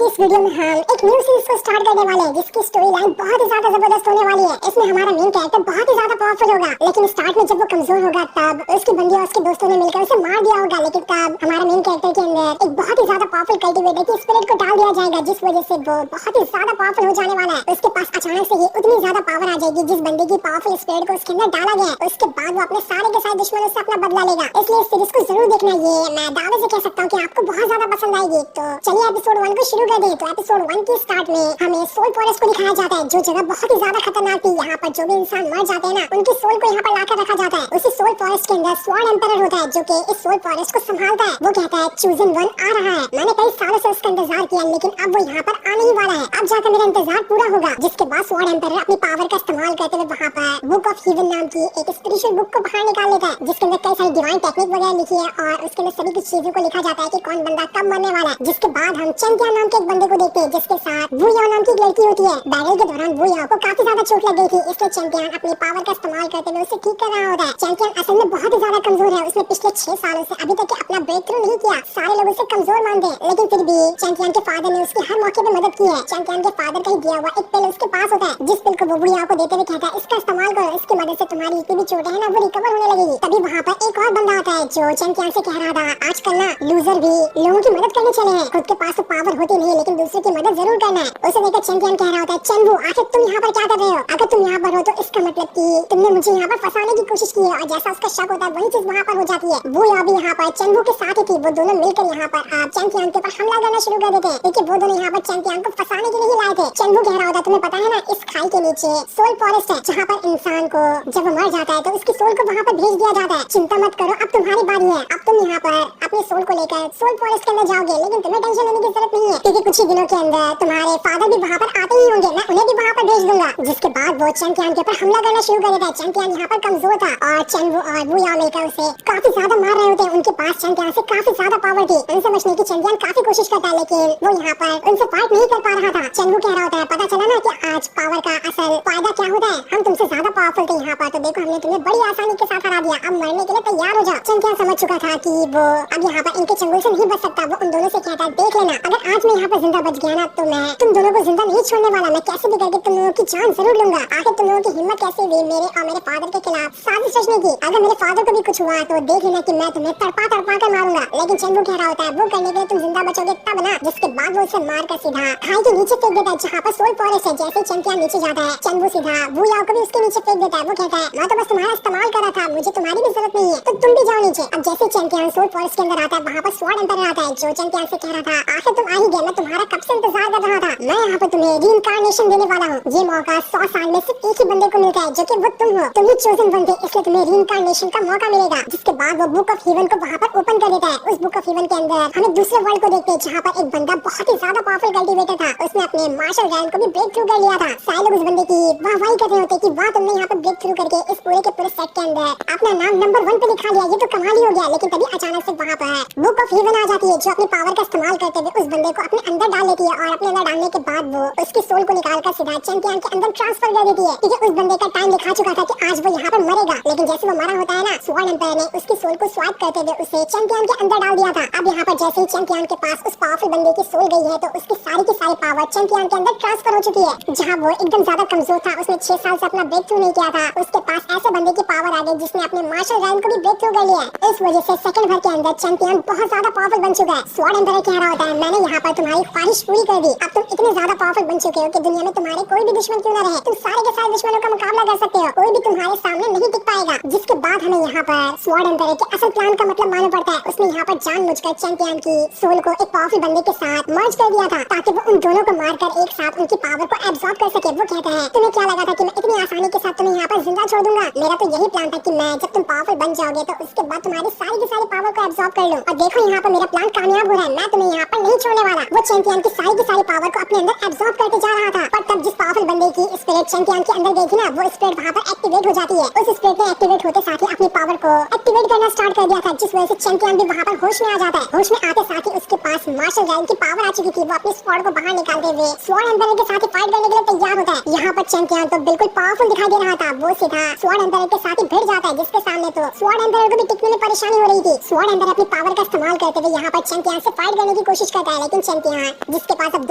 की इस वीडियो में हम एक न्यू सीरीज को स्टार्ट करने वाले हैं जिसकी स्टोरी लाइन बहुत ही ज्यादा जबरदस्त होने वाली है। इसमें हमारा मेन कैरेक्टर बहुत ही ज्यादा पावरफुल होगा, लेकिन स्टार्ट में जब वो कमजोर होगा तब उसकी बंदी और उसके दोस्तों ने मिलकर उसे मार दिया होगा। लेकिन तब हमारा मेन कैरेक्टर के अंदर एक बहुत ही ज्यादा पावरफुल कल्टिवेटर की स्पिरिट को डाल दिया जाएगा, जिस वजह से वो बहुत ही ज्यादा पावरफुल हो जाने वाला है। उसके पास अचानक से ही उतनी ज्यादा पावर आ जाएगी जिस बंदी की पावरफुल स्पिरिट को उसके अंदर डाला गया है। उसके बाद वो अपने सारे के सारे दुश्मनों से अपना बदला लेगा। इसलिए इस सीरीज को जरूर देखना। ये मैं दावे से कह सकता हूँ कि आपको बहुत ज्यादा पसंद आएगी। तो चलिए एपिसोड 1 को शुरू कर दें। तो एपिसोड 1 की स्टार्ट में हमें सोल फॉरेस्ट को दिखाया जाता है, जो जगह बहुत ही ज्यादा खतरनाक थी। यहाँ पर जो भी इंसान मर जाते हैं ना, उनकी सोल को यहाँ पर लाकर रखा जाता है। उसी सोल फॉरेस्ट के अंदर स्वॉर्ड एम्परर होता है, जो कि इस सोल फॉरेस्ट को संभालता है। वो कहता है चूजन वन आ रहा है। मैंने कई सालों से उसका इंतजार किया, लेकिन अब वो यहाँ पर आने ही वाला है। अब जाकर मेरा इंतजार पूरा होगा। जिसके बाद स्वॉर्ड एम्परर अपनी पावर का इस्तेमाल करते हुए वहाँ पर बुक ऑफ हीवन नाम की एक स्पिरिचुअल बुक को बाहर निकाल लेता है, जिसके अंदर कई सारी डिवाइन टेक्निक वगैरह लिखी है और उसके अंदर सभी कुछ चीजों को लिखा जाता है कि कौन बंदा कब मरने वाला है। जिसके बाद हम चैंपियन नाम के एक बंदे को देखते हैं, जिसके साथ वुया नाम की एक लड़की होती है। बैटल के दौरान वुया को काफी ज्यादा चोट लग गई थी, इसलिए चैंपियन अपनी पावर का इस्तेमाल करते हुए उसे ठीक कर रहा होता है। चैंपियन असल में बहुत ही ज्यादा कमजोर है। उसने पिछले 6 सालों से अभी तक अपना ब्रेक थ्रू नहीं किया। सारे लोग उसे कमजोर मानते हैं, लेकिन फिर भी चैंपियन के फादर ने उसकी हर मौके पे मदद की है। चैंपियन के फादर का ही दिया हुआ एक पिल उसके पास होता है, जिस पिल को वो वुया को देते हुए कहता है इसका इस्तेमाल करो, इसकी मदद से तुम्हारी जितनी भी चोटें हैं ना वो रिकवर होने लगेगी। तभी वहाँ पर एक और बंदा आता है जो चैंपियन से कह रहा था आजकल ना लूजर भी लोगों की मदद करने चले हैं। खुद के पास तो पावर होती नहीं, लेकिन दूसरों की मदद जरूर करना है। उसे देखकर चैंपियन कह रहा होता है चंबू आखिर तुम यहाँ पर क्या कर रहे हो? अगर तुम यहाँ पर हो तो इसका मतलब कि तुमने मुझे यहाँ पर फंसाने की कोशिश की है। और जैसा उसका शक होता है वही चीज वहाँ पर हो जाती है। वो अभी यहाँ पर चंबू के साथ ही थी। वो दोनों मिलकर यहाँ पर चैंपियन के ऊपर हमला करना शुरू कर देते हैं, क्योंकि वो दोनों यहाँ पर चैंपियन को फंसाने के लिए लाए थे। चंबू कह रहा होता तुम्हें पता है ना, इस खाई के नीचे सोल फॉरेस्ट है, जहाँ पर इंसान को जब वो मर जाता है तो उसकी सोल को वहाँ पर भेज दिया जाता है। चिंता मत करो, अब तुम्हारी बारी है। अब तुम यहाँ पर अपने सोल को लेकर सोल फॉरेस्ट के अंदर जाओगे, लेकिन तुम्हें टेंशन लेने की जरूरत नहीं है, क्योंकि कुछ ही दिनों के अंदर तुम्हारे फादर भी वहाँ पर आते ही होंगे। मैं उन्हें भी वहाँ पर भेज दूंगा। जिसके बाद वो चैंपियन के ऊपर हमला करना शुरू कर देता है। चैंपियन यहाँ पर कमजोर था और चेंबू और वुया मिलकर उसे काफी ज्यादा मार रहे होते हैं। उनके पास चैंपियन से काफी ज्यादा पावर थी। उनसे बचने की चैंपियन काफी कोशिश करता है, लेकिन वो यहाँ पर उनसे फाइट नहीं कर पा रहा था। चेंबू कह रहा होता है पता चला ना कि आज पावर का असल फायदा क्या होता है। हम तुमसे ज्यादा पावरफुल थे यहाँ पर, तो देखो हमने तुम्हें बड़ी आसानी के साथ हरा दिया। अब मरने के लिए तैयार हो जाओ। चैंपियन समझ चुका था कि वो अब यहाँ पर इनके चंगुल से नहीं बच सकता। वो उन दोनों से कहता है देख लेना, अगर आज मैं यहाँ पर जिंदा बच गया ना तो मैं तुम दोनों को जिंदा नहीं छोड़ने वाला। मैं कैसे भी करके तुम लोगों की जान जरूर लूंगा। आखिर तुम लोगों की हिम्मत कैसे हुई मेरे और मेरे फादर के खिलाफ साजिश रचने की? अगर मेरे फादर को भी कुछ हुआ तो देख लेना कि मैं तुम्हें तड़पा तड़पा कर मारूंगा। लेकिन चंबू कह रहा होता है वो करने के लिए तुम जिंदा बचोगे तब ना। जिसके बाद वो उसे मार कर सीधा खाई के नीचे फेंक देता है, जहाँ पर सोल फॉरेस्ट है। जैसे चैंपियन नीचे जाता है, चंबू सीधा वुया को भी उसके नीचे फेंक देता है। वो कहता है मैं तो बस तुम्हारा इस्तेमाल कर रहा था, मुझे तुम्हारी भी जरूरत नहीं है, तो तुम भी जाओ नीचे। अब जैसे चैंपियन सोल फॉरेस्ट के अंदर आता है, वहाँ पर स्वॉर्ड एम्परर आता है, जो चैंपियन से कह रहा था आखिर तुम आ ही गए, मैं तुम्हारा कब से इंतजार कर रहा था। मैं यहाँ पर तुम्हें रीइंकार्नेशन देने वाला हूँ। ये मौका 100 साल में सिर्फ एक ही बंदे को मिलता है, जो कि वो तुम हो। तुम ही चोजन वन थे, इसलिए तुम्हें रीइंकार्नेशन का मौका मिलेगा। जिसके बाद वो बुक ऑफ हीवन को वहाँ पर ओपन कर देता है। उस बुक ऑफ हीवन के अंदर हमें दूसरे वर्ल्ड को देखते हैं, जहाँ पर एक बंदा बहुत ही ज्यादा पावरफुल कल्टिवेटर था। उसने अपने मार्शल रैंक को भी ब्रेक थ्रू कर लिया था। सारे लोग उस बंदे की वाहवाही कर रहे होते कि वाह तुमने यहाँ पर ब्रेक थ्रू करके इस पूरे के पूरे सेट के अंदर अपना नाम नंबर 1 पे लिखा लिया, ये तो कमाल ही हो गया। लेकिन तभी अचानक से वहाँ पर बुक ऑफ हीवन आ जाती है, जो अपनी पावर का इस्तेमाल करते हुए उस बंदे को अपने अंदर डाल लेती है। और अपने अंदर डालने के बाद वो उसकी सोल को निकालकर सीधा चैंपियन के अंदर ट्रांसफर कर देती है, क्योंकि उस बंदे का टाइम लिखा चुका था कि आज वो यहाँ पर मरेगा। लेकिन जैसे वो मरा होता है ना, स्वॉर्ड एम्परर ने उसकी सोल को स्वाइप करते हुए उसे चैंपियन के अंदर डाल दिया था। अब यहाँ पर जैसे ही चैंपियन के पास उस पावरफुल बंदे की सोल गई है, तो उसकी सारी पावर चैंपियन के अंदर ट्रांसफर हो चुकी है। जहाँ वो एकदम ज्यादा कमजोर था, उसने 6 साल से अपना ब्रेक थ्रू नहीं किया था, उसके पास ऐसे बंदे की पावर आ गई जिसने अपने मार्शल रैंक को भी ब्रेक थ्रू कर लिया है। इस वजह से सेकंड भर के अंदर चैंपियन बहुत ज्यादा पावरफुल बन चुका है। स्वॉर्ड एम्परर कह रहा होता है मैंने यहाँ पर तुम्हारी ख्वाहिश पूरी कर दी। अब तुम इतने ज्यादा पावरफुल बन चुके हो कि दुनिया में तुम्हारे कोई भी दुश्मन क्यों न रहे, तुम सारे के सारे दुश्मनों का मुकाबला कर सकते हो, कोई भी तुम्हारे सामने नहीं टिक पाएगा। जिसके बाद हमें यहाँ पर स्वॉर्ड एम्परर के असल प्लान का मतलब मालूम पड़ता है। उसने यहाँ पर जानबूझकर चैंपियन की सोल को एक पावरफुल बंदे के साथ मर्ज कर दिया था, ताकि वो उन दोनों को मारकर एक साथ उनकी पावर को एब्सॉर्ब कर सके। वो कहता है तुम्हें क्या लगा था कि मैं इतनी आसानी के साथ तुम्हें यहाँ पर जिंदा छोड़ दूंगा? मेरा तो यही प्लान था कि मैं जब तुम पावरफुल बन जाओगे तो उसके बाद तुम्हारी सारी पावर को एब्सॉर्ब कर लूं। और देखो यहाँ पर मेरा प्लान कामयाब हो रहा है, मैं तुम्हें यहाँ पर नहीं छोड़ने वाला। वो चैंपियन की सारी पावर को अपने अंदर एब्सॉर्ब करते जा रहा था, पर तब जिस पावरफुल बंदे की स्पिरिट चैंपियन के अंदर गई थी ना, वो स्पिरिट वहाँ पर एक्टिवेट हो जाती है। उस स्पिरिट ने एक्टिवेट होते साथ ही अपनी पावर को एक्टिवेट करना स्टार्ट कर दिया था, जिस वजह से चैंपियन भी वहाँ पर होश में आ जाता है। होश में आते साथ ही उसके पास मार्शल रैंक की पावर आ चुकी थी। वो अपने स्वॉर्ड को बाहर निकालते हुए स्वॉर्ड एम्पायर के साथ ही फाइट करने के लिए तैयार होता है। यहाँ पर चैंपियन तो बिल्कुल पावरफुल दिखाई दे रहा था, वो सीधा स्वॉर्ड एम्पायर के साथ ही भिड़ जाता है, जिसके सामने तो स्वॉर्ड एम्पायर को भी टिकने में परेशानी हो रही थी। स्वॉर्ड एम्पायर अपनी पावर का इस्तेमाल करते हुए यहाँ पर चैंपियन से फाइट करने की कोशिश करता है, लेकिन चैंपियन जिसके पास अब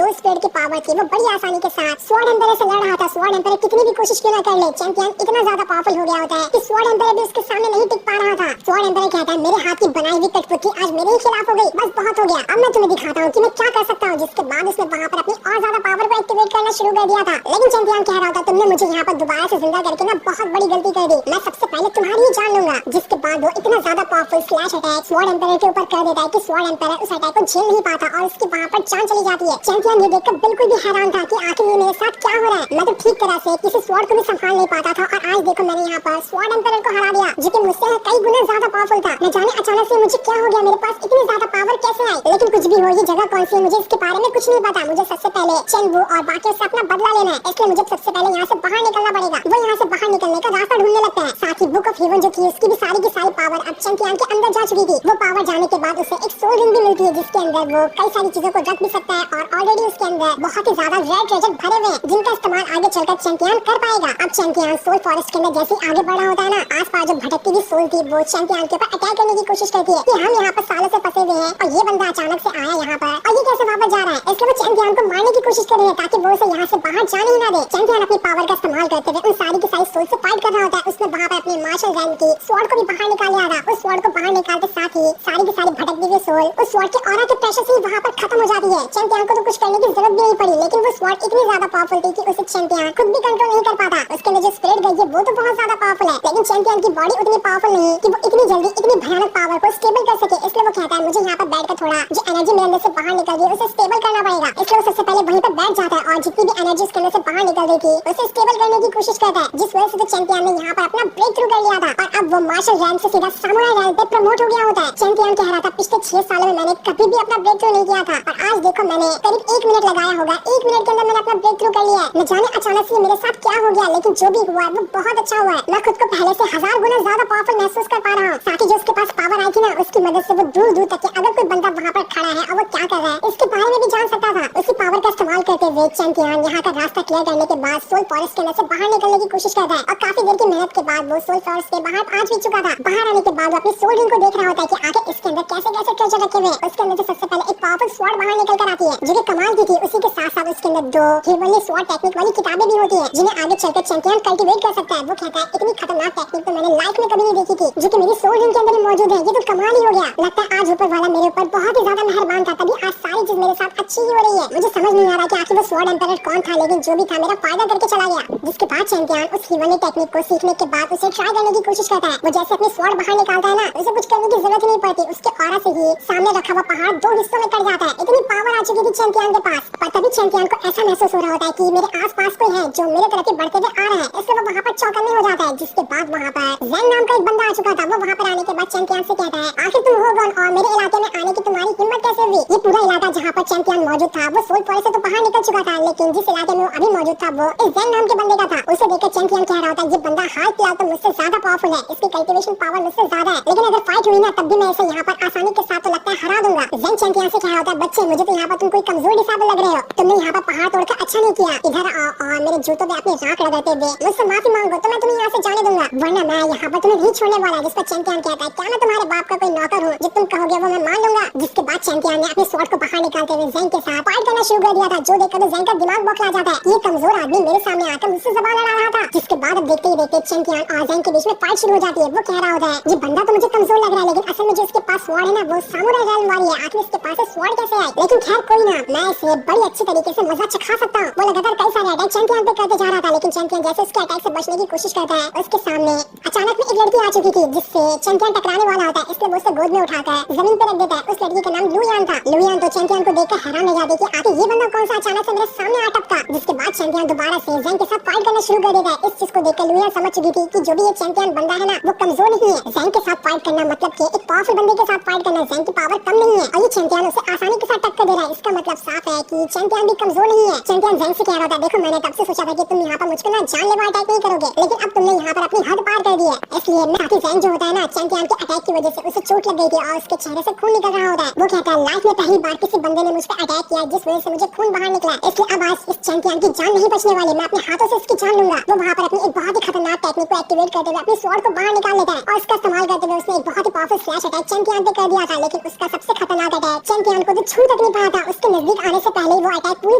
2 स्पीड की पावर थी, वो बड़ी आसानी के साथ स्वॉर्ड एम्पायर से लड़ रहा था। स्वॉर्ड एम्पायर कितनी भी कोशिश क्यों ना कर ले, चैंपियन इतना ज्यादा पावरफुल हो गया होता है कि स्वॉर्ड एम्पायर भी उसके सामने नहीं टिक पा रहा था। स्वॉर्ड एम्पायर कहता है, मेरे हाथ की बनाई हुई कठपुतली आज मेरे ही खिलाफ हो गई, बस बहुत हो गया, अब मैं तुम्हें दिखाता हूँ कि मैं क्या कर सकता हूँ। जिसके बाद उसने वहाँ पर अपनी और ज्यादा पावर को एक्टिवेट करना शुरू कर दिया था। लेकिन चैंपियन कह रहा था, तुमने मुझे यहाँ पर दोबारा से जिंदा करके ना बहुत बड़ी गलती कर दी, मैं सबसे पहले तुम्हारी ही जान लूंगा। जिसके बाद वो इतना ज्यादा powerful slash attack sword empire के ऊपर कर देता है कि स्वॉर्ड एम्पायर उस अटैक को झेल नहीं पाता और उसकी वहाँ पर जान चली जाती है। चैंपियन ये देखकर बिल्कुल भी हैरान था कि आखिर ये मेरे साथ क्या हो रहा है, मैं तो ठीक तरह से किसी स्वॉर्ड को भी संभाल नहीं पाता था और आज देखो मैंने यहाँ पर स्वॉर्ड एम्पायर को हरा दिया, जो कि मुझसे कई गुना ज्यादा पावरफुल था। न जाने अचानक से मुझे क्या हो गया, मेरे पास इतनी ज्यादा पावर कैसे आई। लेकिन कुछ भी हो, ये जगह कौन सी है मुझे इसके बारे में कुछ नहीं पता। मुझे सबसे पहले चेंबू और बाकियों से अपना बदला लेना है, इसलिए मुझे सबसे पहले यहाँ से बाहर निकलना पड़ेगा। वो यहाँ से बाहर निकलने का रास्ता ढूंढने लगता है। साथ ही बुक ऑफ हेवन जो थी उसकी भी सारी की सारी पावर अब चैंपियन के अंदर जा चुकी थी। वो पावर जाने के बाद उसे एक सोल रिंग भी मिलती है, जिसके अंदर वो कई सारी चीजों को रख भी सकता है और ऑलरेडी उसके अंदर बहुत ही ज्यादा रेयर ट्रेजर भरे हुए हैं, जिनका इस्तेमाल आगे चलकर चैंपियन कर पाएगा। अब चैंपियन सोल फॉरेस्ट के अंदर जैसे आगे बढ़ रहा होता है ना, आसपास जो भटकती हुई सोल थी वो चैंपियन के ऊपर अटैक करने की कोशिश करती है कि हम यहाँ पर सालों से फंसे हुए हैं और ये बंदा अचानक से आया यहाँ पर और ये कैसे वापस जा रहा है। इसलिए वो चैंपियन को मारने की कोशिश कर रही है ताकि वो उसे यहाँ से बाहर जाने ही ना दे। चैंपियन अपनी पावर का इस्तेमाल करते हुए उन सारी की सारी सोल से फाइट कर रहा होता है। उसने वहाँ पर अपने मार्शल रैंक की स्वॉर्ड को भी बाहर निकाल लिया था। उस स्वॉर्ड को बाहर निकालते साथ ही सारी की सारी भटकती हुई सोल उस स्वॉर्ड के ऑरा के प्रेशर से वहाँ पर खत्म हो जाती है। चैंपियन को तो कुछ करने की जरूरत भी नहीं पड़ी, लेकिन वो स्वॉर्ड इतनी ज्यादा पावरफुल थी कि उसे चैंपियन खुद भी कंट्रोल नहीं कर पाता। उसके अंदर जो स्पिरिट गई है वो तो बहुत ज्यादा पावरफुल है, लेकिन चैंपियन की बॉडी उतनी पावरफुल नहीं कि वो इतनी जल्दी इतनी भयानक पावर को स्टेबल कर सके। इसलिए वो कहता है, मुझे यहाँ पर बैठकर थोड़ा जो एनर्जी मेरे अंदर से बाहर निकल रही है उसे स्टेबल करना पड़ेगा। इसलिए वो सबसे पहले वहीं पर बैठ जाता है और जितनी भी एनर्जी उसके अंदर से बाहर निकल रही थी उसे स्टेबल करने की कोशिश करता है, जिस वजह से चैंपियन ने यहाँ पर अपना ब्रेक थ्रू कर लिया था और अब वो मार्शल रैंक से सीधा सामुराई रैंक पे प्रमोट हो गया होता है। चैंपियन कह रहा था, पिछले 6 सालों में मैंने कभी भी अपना ब्रेक थ्रू नहीं किया था और आज देखो मैंने करीब 1 मिनट लगाया होगा, 1 मिनट के अंदर मैंने अपना ब्रेक थ्रू कर लिया है। न जाने अचानक से मेरे साथ क्या हो गया, लेकिन जो भी हुआ वो बहुत अच्छा हुआ है। मैं खुद को पहले से 1000 गुना ज्यादा पावरफुल महसूस कर पा रहा हूँ। साथ ही जो उसके पास पावर आई थी ना, उसकी मदद से वो दूर दूर तक अगर कोई बंदा वहाँ पर खड़ा है और वो क्या कर रहा है इसके बारे में भी जान सकता था। उसी पावर का इस्तेमाल करते हुए चैंपियन यहाँ का रास्ता क्लियर करने के बाद सोल फॉरेस्ट के अंदर से बाहर निकलने की कोशिश करता है और काफी देर की मेहनत के बाद वो सोल फॉरेस्ट के बाहर आ भी चुका था। बाहर आने के बाद वो अपनी सोल रिंग को देख रहा होता है कि आगे इसके अंदर कैसे कैसे ट्रेजर रखे हुए हैं। उसके अंदर से सबसे पहले एक पावरफुल स्वॉर्ड बाहर निकल कर आती है, जो कि कमाल की थी। उसी के साथ साथ उसके अंदर 2 हेवनली स्वॉर्ड टेक्निक वाली किताबें भी होती है, जिन्हें आगे चलकर चैंपियन कल्टीवेट कर सकता है। वो कहता है, इतनी खतरनाक टेक्निक तो मैंने लाइफ में कभी नहीं देखी थी, जो कि मेरी सोल रिंग के अंदर मौजूद है। ये तो कमाल ही हो गया। लगता है आज ऊपर वाला मेरे ऊपर बहुत ही ज्यादा मेहरबान था, तभी आज सारी चीज मेरे साथ अच्छी ही हो रही है। मुझे समझ नहीं आ रहा कि आखिर वो स्वॉर्ड एम्पायर कौन था, लेकिन जो भी था मेरा फायदा करके चला गया। जिसके बाद चैंपियन उस हेवनली टेक्निक को सीखने के बाद उसे ट्राई करने की कोशिश करता है। वो जैसे अपनी स्वॉर्ड बाहर निकालता है ना, उसे कुछ करने की जरूरत नहीं पड़ती, उसके ऑरा से ही सामने रखा हुआ पहाड़ 2 हिस्सों में कट जाता है। इतनी पावर आ चुकी थी चैंपियन के पास, पर तभी चैंपियन को ऐसा महसूस हो रहा होता है कि मेरे आसपास कोई है जो मेरे तरफ बढ़ते हुए आ रहा है। इसलिए वो वहाँ पर चौकन्ने हो जाता है। जिसके बाद वहाँ पर जैन नाम का एक बंदा आ चुका था। वो वहाँ पर आने के बाद चैंपियन से कहता है, आखिर तुम हो कौन और मेरे इलाके में आने की तुम्हारी हिम्मत कैसे हुई। ये पूरा इलाका जहाँ पर चैंपियन मौजूद था वो सोल फॉरेस्ट से तो बाहर निकल चुका था, लेकिन जिस इलाके में वो अभी मौजूद था वो इस जैन नाम के बंदे का था। उसे देखकर चैंपियन कह रहा होता है, ये बंदा हाल फिलहाल तो मुझसे ज्यादा पावरफुल है, इसकी कल्टीवेशन पावर मुझसे ज्यादा है, लेकिन अगर फाइट हुई ना तब भी मैं इसे यहाँ पर आसानी के साथ तो लगता है हरा दूंगा। जैन चैंपियन से कह रहा होता है, बच्चे मुझे तो यहाँ पर तुम कोई कमजोर डिसाबल लग रहे हो, तुमने यहाँ पर पहाड़ तोड़कर अच्छा नहीं किया, इधर आओ और मेरे जूतों पे अपनी राख लगाते हुए मुझसे माफी मांगो तो मैं तुम्हें यहाँ से जाने दूंगा, वरना मैं यहाँ पर तुम्हें नहीं छोड़ने वाला। जिस पर चैंपियन कहता है, क्या मैं तुम्हारे बाप का कोई नौकर हूँ, जो तुम कहोगे वो मैं मान लूंगा। जिसके बाद चैंपियन ने अपने स्वॉर्ड को बाहर निकालते हुए जैन के साथ फाइट करना शुरू कर दिया था, जो देखकर जैन का दिमाग बौखला जाता है। ये कमजोर आदमी मेरे सामने आकर मुझसे जबान लड़ा रहा था। जिसके बाद अब देखते ही देखते चैंपियन और जैन के बीच में फाइट शुरू हो जाती है। वो कह रहा होता है, ये बंदा तो मुझे कमजोर लग रहा है, लेकिन असल में जो इसके पास स्वॉर्ड है ना वो सामुराई रैन वाली है, आखिर इसके पास स्वॉर्ड कैसे आई। लेकिन खैर कोई ना, मैं इसे बड़ी अच्छी तरीके से मजा चखा सकता हूँ। वो लगातार कई सारे अटैक चैंपियन पे करते जा रहा था, लेकिन चैंपियन जैसे उसके अटैक से बचने की कोशिश करता है, उसके सामने अचानक में एक लड़की आ चुकी थी, जिससे चैंपियन टकराने वाला होता है। इसलिए वो उसे गोद में उठाकर जमीन पर रख देता है। उस लड़की का नाम लुयान था। लुयान तो चैंपियन को देखकर हैरान हैरान रह जाते कि आखिर ये बंदा कौन सा अचानक से मेरे सामने आ टपका। जिसके बाद चैंपियन दोबारा से ज़ेंग के साथ फाइट करना शुरू कर देता है। इस चीज को देखकर लुलिया समझ चुकी थी कि जो भी ये चैंपियन बंदा है ना वो कमजोर नहीं है। ज़ेंग के साथ फाइट करना मतलब कि एक पावरफुल बंदे के साथ फाइट करना, ज़ेंग की पावर कम नहीं है और ये चैंपियन उसे आसानी के साथ टक्कर दे रहा है। इसका मतलब साफ है कि चैंपियन भी कमजोर नहीं है। चैंपियन ज़ेंग से कह रहा था, देखो मैंने तब से सोचा था कि तुम यहाँ पर मुझको ना जानलेवा अटैक नहीं करोगे, लेकिन अब तुमने यहाँ पर अपनी हद पार कर दी है। इसलिए साथ ही ज़ेंग जो होता है ना, चैंपियन के अटैक की वजह से उसे चोट लग गई थी और उसके चेहरे से खून निकल रहा होता है। वो कहता है लाइफ में पहली बार किसी बंदे ने मुझ पर अटैक किया जिस वजह से मुझे खून बाहर निकला, इसलिए अब आज इस चैंपियन की जान नहीं बचने वाली, मैं अपने हाथों से इसकी जान लूंगा। वो वहाँ पर अपनी एक बहुत ही खतरनाक टेक्निक को एक्टिवेट करते हुए अपनी स्वॉर्ड को बाहर निकाल लेता है और इसका इस्तेमाल करते हुए उसने एक बहुत ही पावरफुल स्लैश अटैक चैंपियन पे कर दिया था। लेकिन उसका सबसे खतरनाक अटैक चैंपियन को तो छू तक नहीं पाया था। उसके नजदीक आने से पहले ही वो अटैक पूरी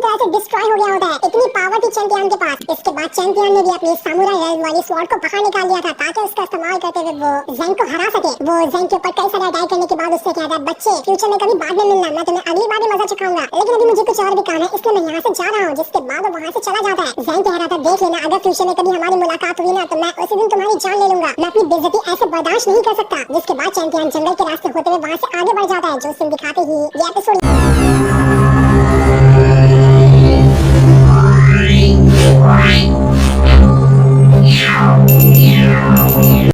तरह से डिस्ट्रॉय हो गया होता है, इतनी पावर थी चैंपियन के पास। इसके बाद चैंपियन ने भी अपनी सामुराई रेज वाली स्वॉर्ड को बाहर निकाल दिया था ताकि उसका इस्तेमाल करते हुए वो ज़ेंग को हरा सके। वो ज़ेंग के ऊपर कई सारे अटैक करने के बाद उससे कहता है, बच्चे फ्यूचर में कभी बाद में मिलना, मैं तुम्हें अगली बार भी मजा चखाऊंगा, लेकिन अभी मुझे कुछ और भी काम है इसलिए मैं यहाँ से जा रहा हूँ। जिसके बाद वो वहाँ से चला जाता है। ज़ेंग कह रहा था, देख लेना अगर फ्यूचर में कभी हमारी मुलाकात हुई ना तो मैं उसी दिन तुम्हारी जान ले लूंगा, मैं अपनी बेइज्जती ऐसे बर्दाश्त नहीं कर सकता। जिसके बाद चैंपियन जंगल के रास्ते होते हुए वहाँ से आगे बढ़ जाता है। जो सीन दिखाते ही ये एपिसोड